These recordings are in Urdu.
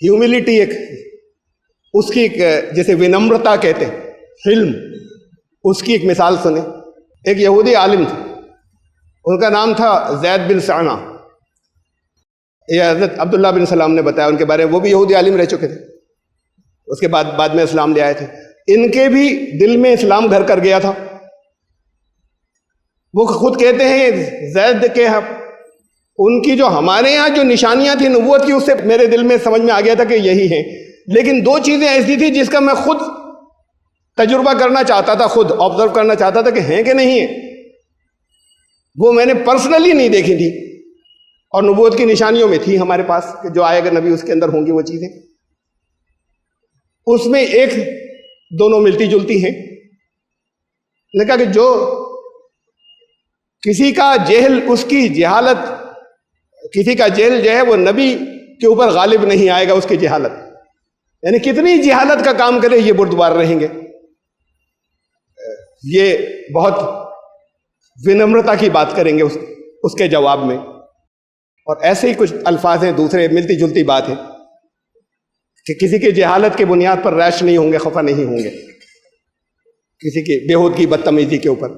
ہیوملٹی ایک اس کی ایک جیسے ونمرتا کہتے ہیں حلم، اس کی ایک مثال سنیں. ایک یہودی عالم تھے، ان کا نام تھا زید بن سعنہ. یہ حضرت عبداللہ بن سلام نے بتایا ان کے بارے میں، وہ بھی یہودی عالم رہ چکے تھے، اس کے بعد میں اسلام لے آئے تھے. ان کے بھی دل میں اسلام گھر کر گیا تھا. وہ خود کہتے ہیں زید کے ان کی جو ہمارے یہاں جو نشانیاں تھیں نبوت کی، اس سے میرے دل میں سمجھ میں آ گیا تھا کہ یہی ہیں، لیکن دو چیزیں ایسی تھی جس کا میں خود تجربہ کرنا چاہتا تھا، خود آبزرو کرنا چاہتا تھا کہ ہیں کہ نہیں ہیں. وہ میں نے پرسنلی نہیں دیکھی تھی اور نبوت کی نشانیوں میں تھی ہمارے پاس کہ جو آئے گا نبی اس کے اندر ہوں گی وہ چیزیں. اس میں ایک دونوں ملتی جلتی ہیں. نے کہا کہ جو کسی کا جہل، اس کی جہالت، کسی کا جہل جو ہے وہ نبی کے اوپر غالب نہیں آئے گا، اس کی جہالت. یعنی کتنی جہالت کا کام کرے یہ بردبار رہیں گے. یہ بہت ونمرتا کی بات کریں گے اس کے جواب میں. اور ایسے ہی کچھ الفاظ ہیں دوسرے، ملتی جلتی بات ہے کہ کسی کی جہالت کی بنیاد پر ریش نہیں ہوں گے، خفا نہیں ہوں گے کسی کی بےہودگی بدتمیزی کے اوپر.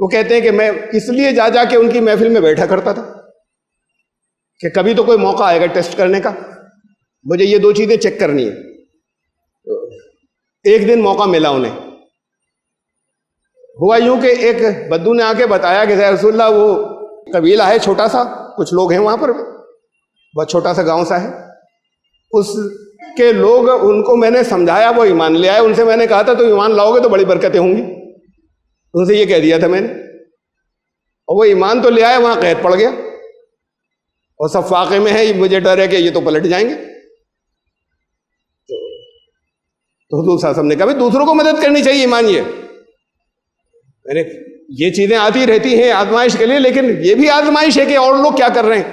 وہ کہتے ہیں کہ میں اس لیے جا کے ان کی محفل میں بیٹھا کرتا تھا کہ کبھی تو کوئی موقع آئے گا ٹیسٹ کرنے کا، مجھے یہ دو چیزیں چیک کرنی ہے. ایک دن موقع ملا انہیں. ہوا یوں کہ ایک بدو نے آ کے بتایا کہ رسول اللہ وہ قبیلہ ہے چھوٹا سا، کچھ لوگ ہیں وہاں پر، بہت چھوٹا سا گاؤں سا ہے، اس کے لوگ، ان کو میں نے سمجھایا، وہ ایمان لے آئے. ان سے میں نے کہا تھا تو ایمان لاؤ گے تو بڑی برکتیں ہوں گی، ان سے یہ کہہ دیا تھا میں نے. اور وہ ایمان تو لے آئے، وہاں قید پڑ گیا اور سب فاقے میں ہے. مجھے ڈر ہے کہ یہ تو پلٹ جائیں گے. تو حضور صلی اللہ علیہ وسلم نے کہا بھائی دوسروں کو مدد کرنی چاہیے، ایمان یہ چیزیں آتی رہتی ہیں آزمائش کے لیے، لیکن یہ بھی آزمائش ہے کہ اور لوگ کیا کر رہے ہیں.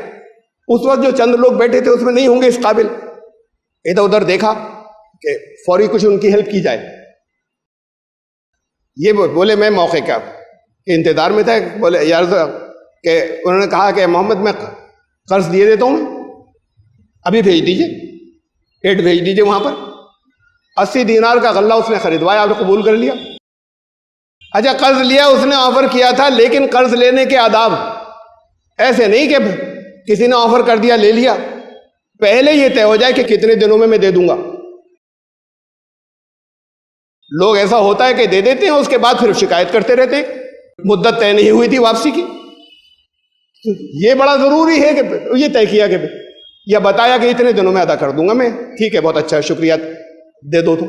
اس وقت جو چند لوگ بیٹھے تھے اس میں نہیں ہوں گے اس قابل. ادھر ادھر دیکھا کہ فوری کچھ ان کی ہیلپ کی جائے. یہ بولے میں موقع کا انتظار میں تھا. بولے یار کہ انہوں نے کہا کہ محمد میں قرض دیے دیتا ہوں، ابھی بھیج دیجئے، ایڈ بھیج دیجئے. وہاں پر 80 دینار کا غلہ اس نے خریدوایا، آپ نے قبول کر لیا. اچھا قرض لیا اس نے، آفر کیا تھا، لیکن قرض لینے کے آداب ایسے نہیں کہ کسی نے آفر کر دیا لے لیا. پہلے یہ طے ہو جائے کہ کتنے دنوں میں دے دوں گا. لوگ ایسا ہوتا ہے کہ دے دیتے ہیں، اس کے بعد پھر شکایت کرتے رہتے، مدت طے نہیں ہوئی تھی واپسی کی. یہ بڑا ضروری ہے کہ یہ طے کیا کہ یا بتایا کہ اتنے دنوں میں ادا کر دوں گا میں. ٹھیک ہے، بہت اچھا، شکریہ، دے دو. تو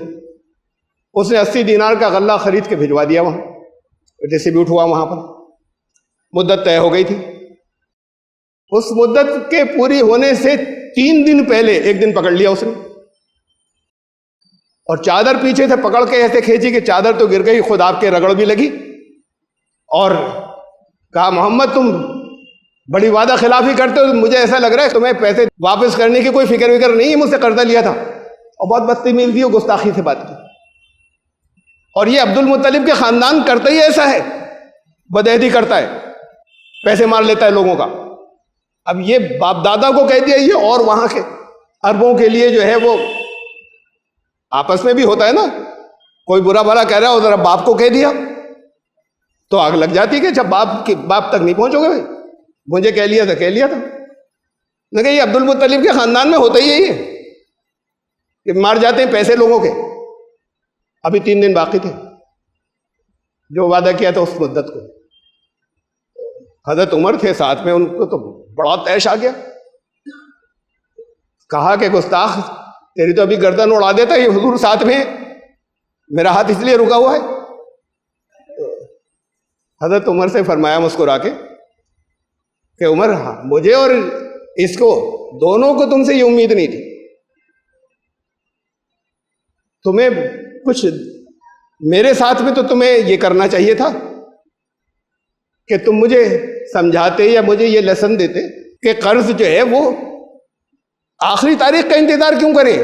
اس نے 80 دینار کا غلہ خرید کے بھجوا دیا. وہاں ڈسٹریبیوٹ ہوا، وہاں پر مدت طے ہو گئی تھی. اس مدت کے پوری ہونے سے 3 دن پہلے ایک دن پکڑ لیا اس نے، اور چادر پیچھے سے پکڑ کے ایسے کھینچی کہ چادر تو گر گئی، خود آپ کے رگڑ بھی لگی. اور کہا محمد تم بڑی وعدہ خلافی کرتے ہو، مجھے ایسا لگ رہا ہے تمہیں پیسے واپس کرنے کی کوئی فکر نہیں ہے، مجھ سے قرضہ لیا تھا. اور بہت بدتمیزی اور گستاخی سے بات کی. اور یہ عبد المطلب کے خاندان کرتا ہی ایسا ہے، بدعہدی کرتا ہے، پیسے مار لیتا ہے لوگوں کا. اب یہ باپ دادا کو کہہ دیا یہ، اور وہاں کے عربوں کے لیے جو ہے وہ آپس میں بھی ہوتا ہے نا، کوئی برا بھلا کہہ رہا ہو ذرا باپ کو کہہ دیا تو آگ لگ جاتی کہ جب باپ تک نہیں پہنچو گے. بھائی مجھے کہہ لیا تھا. لیکن یہ عبد المطلب کے خاندان میں ہوتا ہی یہی ہے کہ مار جاتے ہیں پیسے لوگوں کے. ابھی 3 دن باقی تھے جو وعدہ کیا تھا اس مدت کو. حضرت عمر تھے ساتھ میں، ان کو تو بڑا تیش آ گیا. کہا کہ گستاخ تیری تو ابھی گردن اڑا دیتا، یہ حضور ساتھ میں، میرا ہاتھ اس لیے رکا ہوا ہے. حضرت عمر سے فرمایا مسکرا کے کہ عمر مجھے اور اس کو دونوں کو تم سے یہ امید نہیں تھی. تمہیں کچھ میرے ساتھ میں تو تمہیں یہ کرنا چاہیے تھا کہ تم مجھے سمجھاتے یا مجھے یہ لیسن دیتے کہ قرض جو ہے وہ آخری تاریخ کا انتظار کیوں کریں.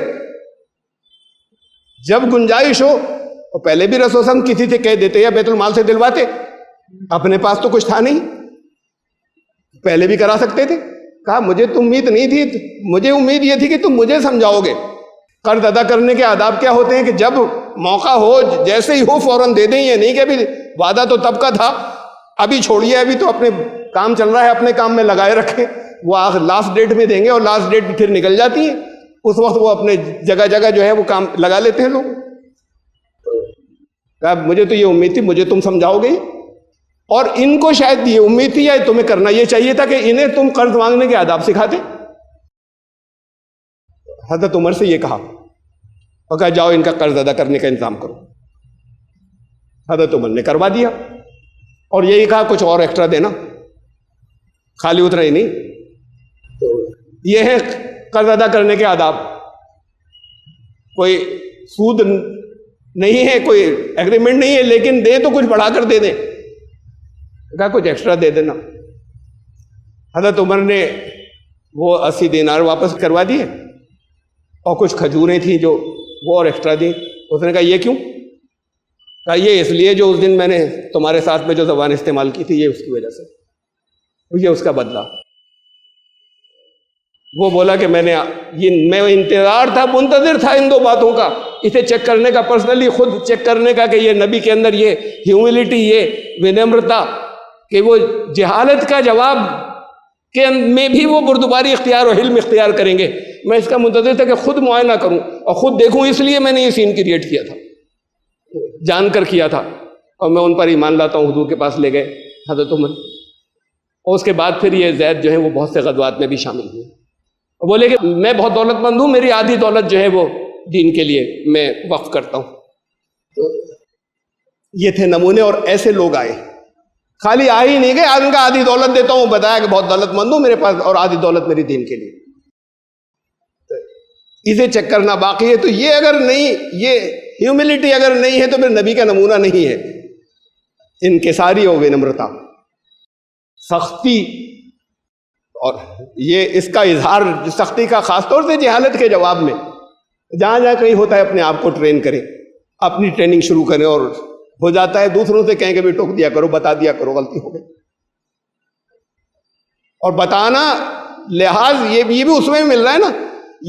جب گنجائش ہو تو پہلے بھی رسول ہم کسی سے کہہ دیتے یا بیت المال سے دلواتے. اپنے پاس تو کچھ تھا نہیں، پہلے بھی کرا سکتے تھے. کہا مجھے تو امید نہیں تھی، مجھے امید یہ تھی کہ تم مجھے سمجھاؤ گے قرض ادا کرنے کے آداب کیا ہوتے ہیں، کہ جب موقع ہو جیسے ہی ہو فوراً دے دیں، یہ نہیں کہ ابھی وعدہ تو تب کا تھا، ابھی چھوڑیے، ابھی تو اپنے کام چل رہا ہے، اپنے کام میں لگائے رکھیں، وہ لاسٹ ڈیٹ میں دیں گے اور لاسٹ ڈیٹ پھر نکل جاتی ہے، اس وقت وہ اپنے جگہ جگہ جو ہے وہ کام لگا لیتے ہیں لوگ۔ کہا مجھے تو یہ امید تھی مجھے تم سمجھاؤ گے، اور ان کو شاید یہ امید تھی یا تمہیں کرنا یہ چاہیے تھا کہ انہیں تم قرض مانگنے کے آداب سکھاتے۔ حضرت عمر سے یہ کہا اور کہا جاؤ ان کا قرض ادا کرنے کا انتظام کرو۔ حضرت عمر نے کروا دیا اور یہی کہا کچھ اور ایکسٹرا دینا، خالی اتنا ہی نہیں۔ یہ ہے قرض ادا کرنے کے آداب، کوئی سود نہیں ہے، کوئی ایگریمنٹ نہیں ہے، لیکن دے تو کچھ بڑھا کر دے دیں، کہا کچھ ایکسٹرا دے دینا۔ حضرت عمر نے وہ 80 دینار واپس کروا دیے اور کچھ کھجوریں تھیں جو وہ اور ایکسٹرا دیں۔ اس نے کہا یہ کیوں؟ کہا یہ اس لیے جو اس دن میں نے تمہارے ساتھ میں جو زبان استعمال کی تھی، یہ اس کی وجہ سے، یہ اس کا بدلہ۔ وہ بولا کہ میں انتظار تھا، منتظر تھا ان دو باتوں کا، اسے چیک کرنے کا، پرسنلی خود چیک کرنے کا کہ یہ نبی کے اندر یہ ہیوملٹی، یہ ونمرتا، کہ وہ جہالت کا جواب میں بھی وہ بردباری اختیار اور حلم اختیار کریں گے۔ میں اس کا منتظر تھا کہ خود معائنہ کروں اور خود دیکھوں، اس لیے میں نے یہ سین کریٹ کیا تھا، جان کر کیا تھا، اور میں ان پر ایمان لاتا ہوں۔ حضور کے پاس لے گئے حضرت عمر، اور اس کے بعد پھر یہ زید جو ہے وہ بہت سے غزوات میں بھی شامل ہوئے، اور بولے کہ میں بہت دولت مند ہوں، میری آدھی دولت جو ہے وہ دین کے لیے میں وقف کرتا ہوں۔ تو یہ تھے نمونے، اور ایسے لوگ آئے، خالی آ ہی نہیں گئے، آج ان کا آدھی دولت دیتا ہوں، بتایا کہ بہت دولت مند ہوں میرے پاس، اور آدھی دولت میری دین کے لیے۔ اسے چیک کرنا باقی ہے۔ تو یہ اگر نہیں، یہ ہیوملٹی اگر نہیں ہے تو پھر نبی کا نمونہ نہیں ہے۔ انکساری اور ونمرتا، سختی، اور یہ اس کا اظہار سختی کا خاص طور سے جہالت کے جواب میں، جہاں جہاں کہیں ہوتا ہے اپنے آپ کو ٹرین کریں، اپنی ٹریننگ شروع کریں، اور ہو جاتا ہے دوسروں سے کہیں کہ بھی ٹوک دیا کرو، بتا دیا کرو غلطی ہو گئی۔ اور بتانا لحاظ یہ بھی اس میں مل رہا ہے نا،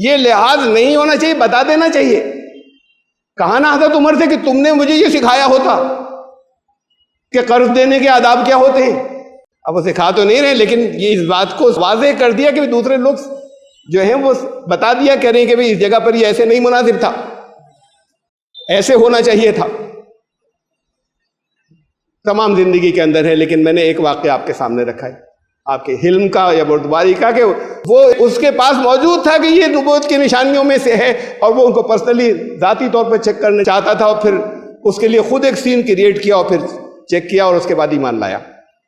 یہ لحاظ نہیں ہونا چاہیے، بتا دینا چاہیے۔ کہا نا حضرت عمر سے کہ تم نے مجھے یہ سکھایا ہوتا کہ قرض دینے کے آداب کیا ہوتے ہیں۔ اب وہ سکھا تو نہیں رہے، لیکن یہ اس بات کو واضح کر دیا کہ دوسرے لوگ جو ہیں وہ بتا دیا کریں کہ بھئی اس جگہ پر یہ ایسے نہیں مناسب تھا، ایسے ہونا چاہیے تھا۔ تمام زندگی کے اندر ہے، لیکن میں نے ایک واقعہ آپ کے سامنے رکھا ہے، آپ کے حلم کا یا بردباری کا، کہ وہ اس کے پاس موجود تھا کہ یہ نبوت کی نشانیوں میں سے ہے، اور وہ ان کو پرسنلی ذاتی طور پہ چیک کرنا چاہتا تھا، اور پھر اس کے لیے خود ایک سین کریٹ کیا اور پھر چیک کیا اور اس کے بعد ایمان لایا۔